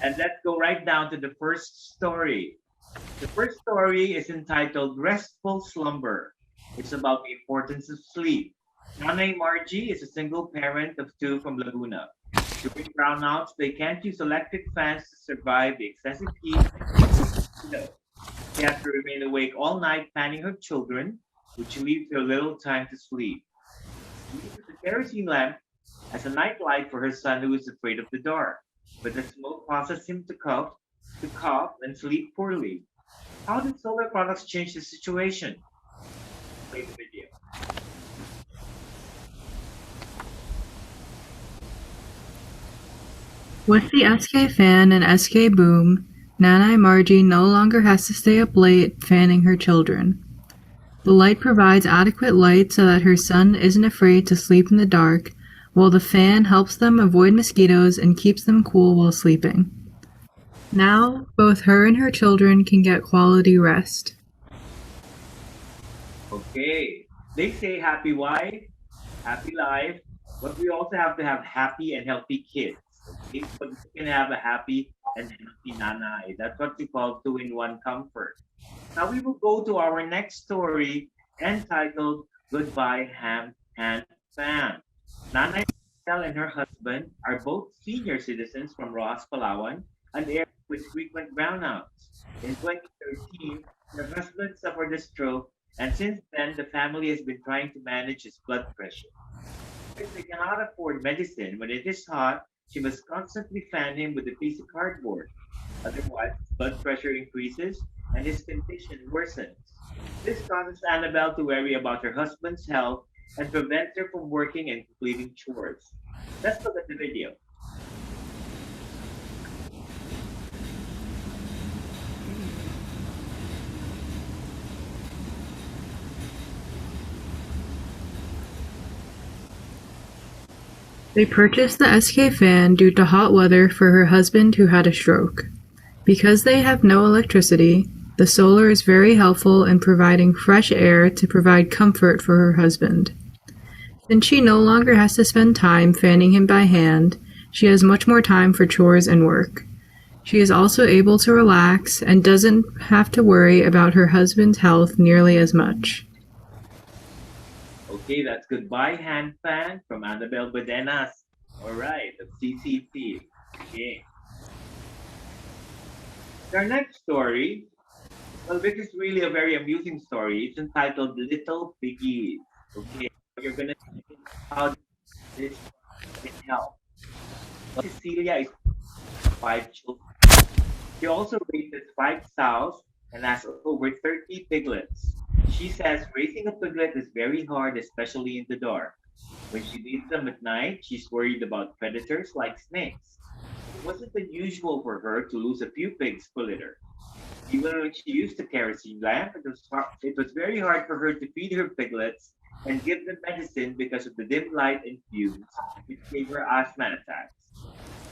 And let's go right down to the first story. The first story is entitled Restful Slumber. It's about the importance of sleep. Nanay Margie is a single parent of two from Laguna. During brownouts, they can't use electric fans to survive the excessive heat and windows. She has to remain awake all night fanning her children, which leaves her little time to sleep. She uses a kerosene lamp as a nightlight for her son who is afraid of the dark. But the smoke causes him to cough and sleep poorly. How did solar products change the situation? Play the video. With the SK fan and SK boom, Nanay Margie no longer has to stay up late fanning her children. The light provides adequate light so that her son isn't afraid to sleep in the dark, while the fan helps them avoid mosquitoes and keeps them cool while sleeping. Now, both her and her children can get quality rest. Okay. They say happy wife, happy life, but we also have to have happy and healthy kids. Okay, but we can have a happy and healthy nanay. That's what we call two-in-one comfort. Now we will go to our next story entitled Goodbye Ham and Fan. Nanay Michelle and her husband are both senior citizens from Roas, Palawan, an area with frequent brownouts. In 2013, her husband suffered a stroke, and since then, the family has been trying to manage his blood pressure. If they cannot afford medicine when it is hot, she must constantly fan him with a piece of cardboard. Otherwise, his blood pressure increases and his condition worsens. This causes Annabelle to worry about her husband's health and prevents her from working and completing chores. Let's look at the video. They purchased the SK fan due to hot weather for her husband who had a stroke. Because they have no electricity, the solar is very helpful in providing fresh air to provide comfort for her husband. Since she no longer has to spend time fanning him by hand, she has much more time for chores and work. She is also able to relax and doesn't have to worry about her husband's health nearly as much. Okay, that's Goodbye Hand Fan from Annabelle Badenas. All right, of CCP. Okay. Our next story, well, this is really a very amusing story. It's entitled Little Piggies. Okay, you're gonna see how this can help. Well, Cecilia is 5 children. She also raises 5 sows and has over 30 piglets. She says raising a piglet is very hard, especially in the dark. When she leaves them at night, she's worried about predators like snakes. It wasn't unusual for her to lose a few pigs per litter. Even when she used a kerosene lamp, it was very hard for her to feed her piglets and give them medicine because of the dim light and fumes, which gave her asthma attacks.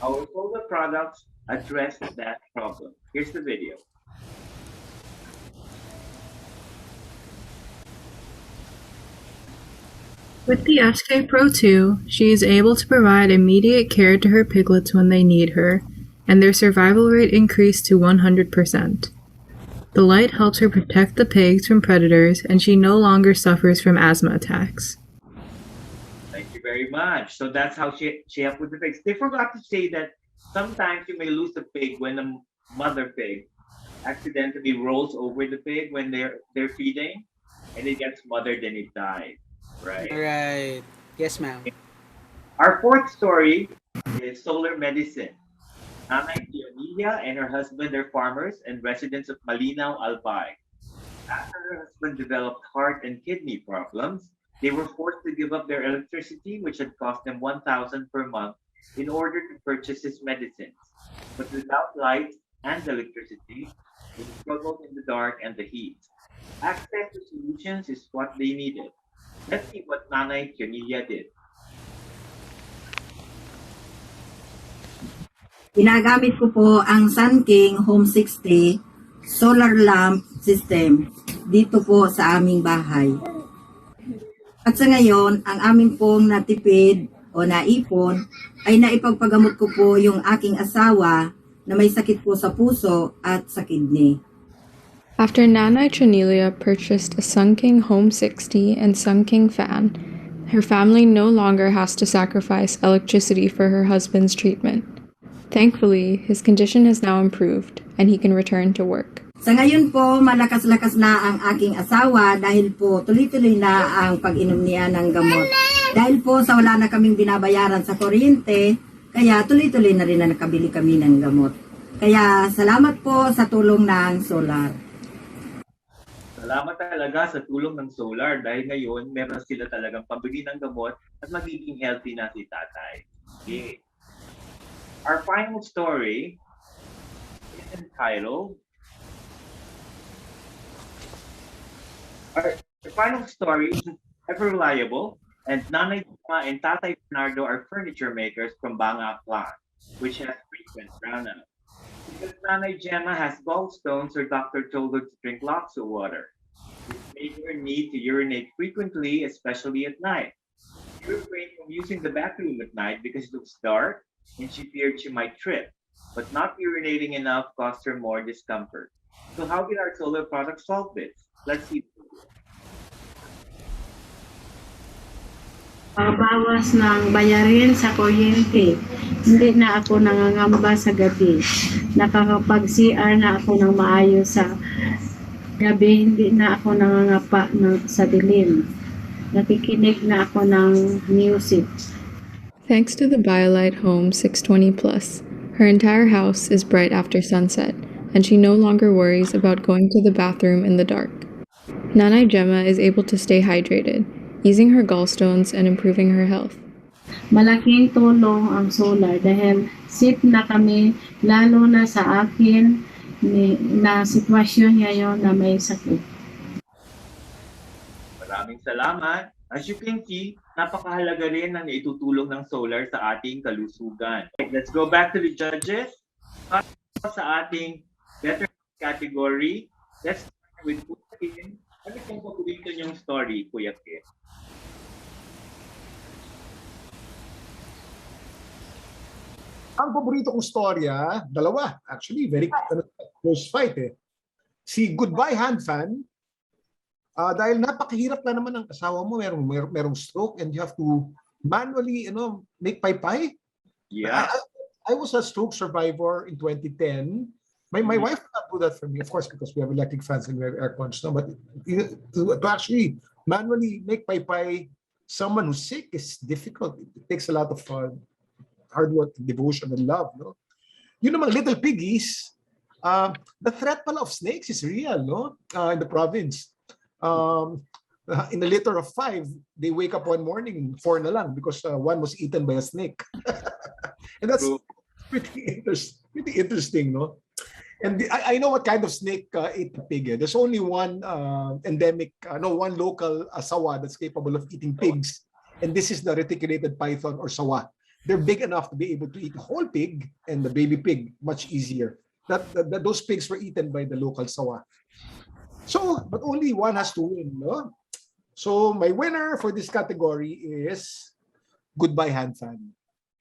Our solar products address that problem. Here's the video. With the SK Pro 2, she is able to provide immediate care to her piglets when they need her, and their survival rate increased to 100%. The light helps her protect the pigs from predators, and she no longer suffers from asthma attacks. Thank you very much. So that's how she helped with the pigs. They forgot to say that sometimes you may lose a pig when a mother pig accidentally rolls over the pig when they're feeding, and it gets smothered and it dies. Right. Right. Yes, ma'am. Our fourth story is solar medicine. Nanay Dionilla and her husband are farmers and residents of Malinaw, Albay. After her husband developed heart and kidney problems, they were forced to give up their electricity, which had cost them 1,000 per month, in order to purchase his medicines. But without light and electricity, they struggled in the dark and the heat. Access to solutions is what they needed. Let's see what Nanay Dionilla did. Ginagamit ko po ang Sun King Home 60 solar lamp system dito po sa aming bahay. At sa ngayon, ang aming pong natipid o naipon ay naipagpagamot ko po yung aking asawa na may sakit po sa puso at sa kidney. After Nanay Trinilia purchased a Sun-King Home 60 and Sun-King fan, her family no longer has to sacrifice electricity for her husband's treatment. Thankfully, his condition has now improved and he can return to work. Sa ngayon po, malakas-lakas na ang aking asawa dahil po tuloy-tuloy na ang pag-inom niya ng gamot. Dahil po sa wala na kaming binabayaran sa kuryente, kaya tuloy-tuloy na rin na nakabili kami ng gamot. Kaya salamat po sa tulong ng solar. Salamat talaga sa tulong ng solar dahil ngayon meron sila talagang pambili ng gamot at magiging healthy na si tatay. Okay. Our final story is entitled the final story is ever reliable, and Nanay Gemma and Tatay Bernardo are furniture makers from Banga Clan, which has frequent brownouts. Because Nanay Gemma has gallstones, her doctor told her to drink lots of water, which made her need to urinate frequently, especially at night. She refrained from using the bathroom at night because it was dark and she feared she might trip, but not urinating enough caused her more discomfort. So how did our solar product solve this? Let's see. Bawas ng bayarin sa kuryente. Hindi na ako nangangamba sa gabi. Nakakapag-CR na ako ng maayos sa gabi. Hindi na ako nangangapa sa dilim. Nakikinig na ako ng music. Thanks to the BioLite Home 620 Plus, her entire house is bright after sunset, and she no longer worries about going to the bathroom in the dark. Nanay Gemma is able to stay hydrated, easing her gallstones and improving her health. Malaking tulong ang solar dahil safe na kami, lalo na sa akin na sitwasyon ngayon na may sakit. Maraming salamat. As you can see, napakahalaga rin ang naitutulong ng solar sa ating kalusugan. Let's go back to the judges. Sa ating better category, let's start with Kuya Kim. Ano kung paborito niyong story, Kuya Kim? Ang paborito kong storya, dalawa. Actually, very close fight eh. Si Goodbye Hand Fan, dahil napakahirap na naman ang asawa mo, merong stroke and you have to manually, make paypay. Yeah. I was a stroke survivor in 2010. My wife did not do that for me, of course, because we have electric fans and we have air cons. No? But to actually manually make paypay someone who's sick is difficult. It takes a lot of hard work, devotion, and love. No? Yun namang little piggies, the threat pala of snakes is real, no? In the province. In a litter of 5, they wake up one morning, 4 na lang because one was eaten by a snake. And that's pretty interesting, no? And I know what kind of snake ate the pig. There's only one one local sawa that's capable of eating pigs. And this is the reticulated python or sawa. They're big enough to be able to eat the whole pig and the baby pig much easier. Those pigs were eaten by the local sawa. So, but only one has to win, no? So, my winner for this category is Goodbye Hand Fan,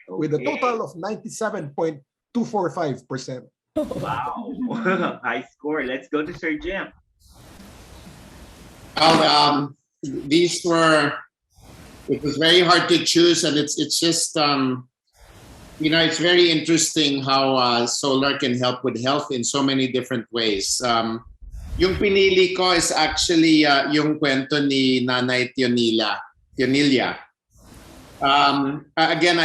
with a total of 97.245%. Wow. High score. Let's go to Sir Jim. These were, it was very hard to choose, and it's just, it's very interesting how solar can help with health in so many different ways. Yung pinili ko is actually yung kwento ni Nanay Tionilla. Again,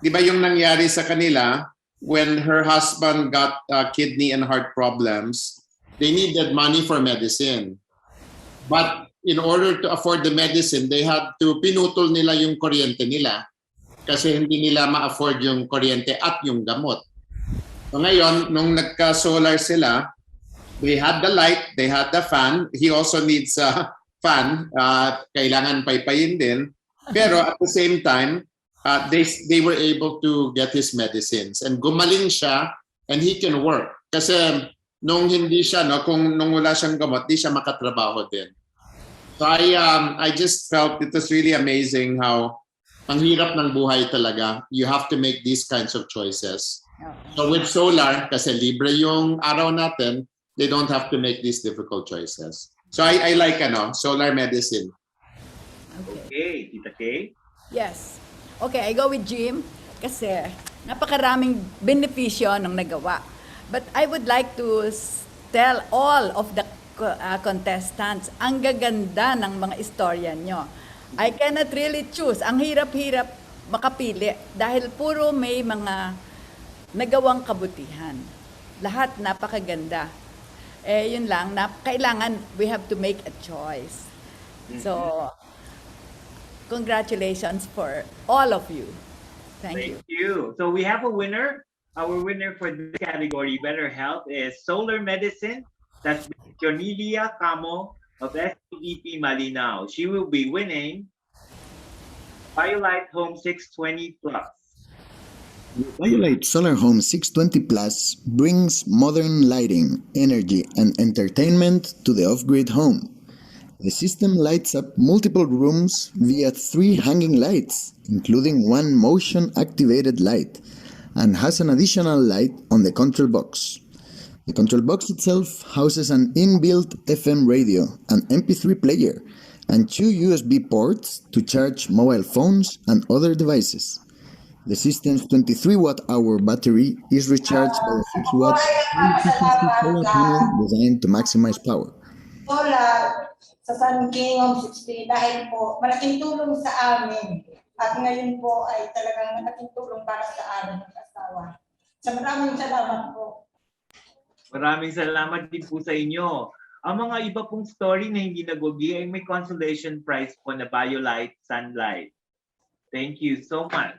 di ba yung nangyari sa kanila, when her husband got kidney and heart problems, they needed money for medicine. But in order to afford the medicine, they had to pinutol nila yung kuryente nila kasi hindi nila ma-afford yung kuryente at yung gamot. So ngayon, nung nagka-solar sila, they had the light, they had the fan. He also needs a fan. Kailangan paypayin din. Pero at the same time, they were able to get his medicines. And gumaling siya and he can work. Kasi nung hindi siya, nung wala siyang gamot, di siya makatrabaho din. So I just felt it was really amazing how ang hirap ng buhay talaga. You have to make these kinds of choices. So with solar, kasi libre yung araw natin, they don't have to make these difficult choices. So I like solar medicine. Okay, Tita Kay. Yes. Okay, I go with Jim kasi napakaraming benepisyo ng nagawa. But I would like to tell all of the contestants, ang gaganda ng mga istorya nyo. I cannot really choose. Ang hirap-hirap makapili dahil puro may mga nagawang kabutihan. Lahat napakaganda. Yun lang, kailangan we have to make a choice. So, congratulations for all of you. Thank you. So we have a winner. Our winner for this category, Better Health, is Solar Medicine. That's Jonilia Camo of SPDP Malinao. She will be winning BioLite Home 620 Plus. BioLite Solar Home 620 Plus brings modern lighting, energy, and entertainment to the off-grid home. The system lights up multiple rooms via 3 hanging lights, including one motion-activated light, and has an additional light on the control box. The control box itself houses an inbuilt FM radio, an MP3 player, and 2 USB ports to charge mobile phones and other devices. The system's 23 watt-hour battery is recharged by a 6 watts high-efficiency solar panel designed to maximize power. Solar sa Sun King Home 60 dahil po malaking tulong sa amin at ngayon po ay talagang malaking tulong para sa amin mag-asawa. So maraming salamat po. Maraming salamat din po sa inyo. Ang mga iba pong story na hindi nagugi ay may consolation prize po na BioLite Sunlight. Thank you so much.